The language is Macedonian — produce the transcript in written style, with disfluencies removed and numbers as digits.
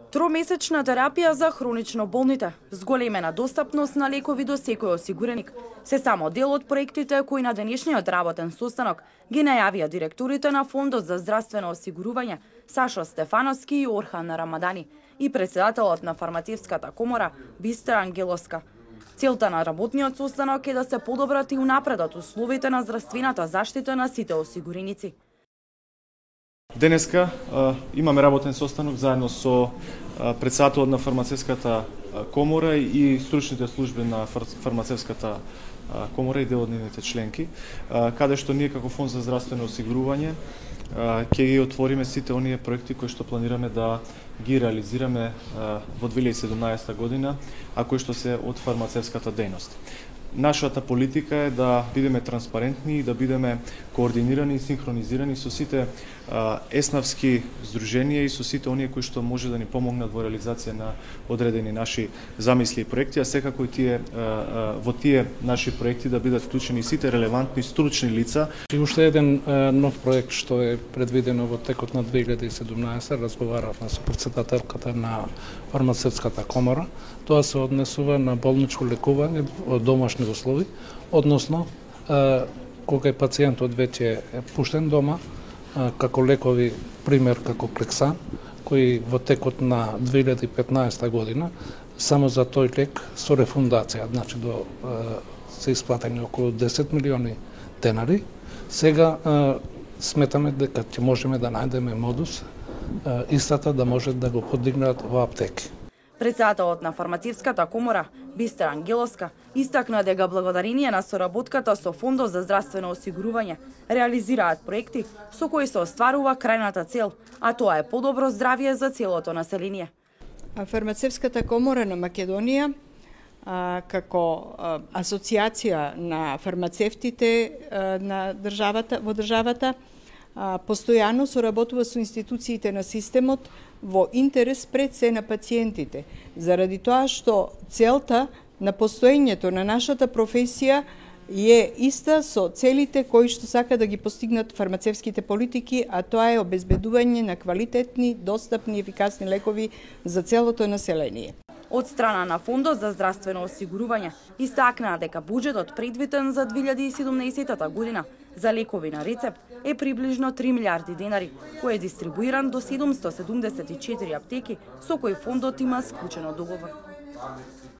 Тромесечна терапија за хронично болните, зголемена достапност на лекови до секој осигуреник, се само дел од проектите кои на денешниот работен состанок ги најавија директорите на Фондот за здравствено осигурување Сашо Стефановски и Орхан Рамадани и председателот на фармацевската комора Бистра Ангелоска. Целта на работниот состанок е да се подобрат и унапредат условите на здравствената заштита на сите осигуреници. Денеска имаме работен состанок заедно со председателот на фармацевската комора и стручните служби на фармацевската комора и дел од нивните членки, каде што ние како Фонд за здравствено осигурување ќе ги отвориме сите оние проекти кои што планираме да ги реализираме во 2017 година, а кои што се од фармацевската дејност. Нашата политика е да бидеме транспарентни и да бидеме координирани и синхронизирани со сите еснавски здруженија и со сите оние кои што може да ни помогнат во реализација на одредени наши замисли и проекти, а секако и во тие наши проекти да бидат вклучени сите релевантни стручни лица. И уште еден нов проект што е предвидено во текот на 2017, разговаравме со председателката на фармацевската комора. Тоа се однесува на болничко лекување во домашни услови, односно кога пациентот веќе е пуштен дома, како лекови, пример како Клексан, кои во текот на 2015 година само за тој лек со рефундација, значи се исплатени околу 10 милиони денари. Сега сметаме дека ќе можеме да најдеме модус истата да може да го подигнат во аптеки. Председателот на фармацевската комора Бистра Ангелоска истакна дека благодарение на соработката со Фондот за здравствено осигурување реализираат проекти со кои се остварува крајната цел, а тоа е подобро здравје за целото население. Фармацевската комора на Македонија како асоциација на фармацевтите во државата постојано соработува со институциите на системот во интерес пред се на пациентите, заради тоа што целта на постоењето на нашата професија е иста со целите кои што сака да ги постигнат фармацевските политики, а тоа е обезбедување на квалитетни, достапни и ефикасни лекови за целото население. Од страна на Фондот за здравствено осигурување истакнаа дека буџетот предвиден за 2017 година за лекови на рецепт е приближно 3 милиарди денари, кој е дистрибуиран до 774 аптеки со кои фондот има склучено договор.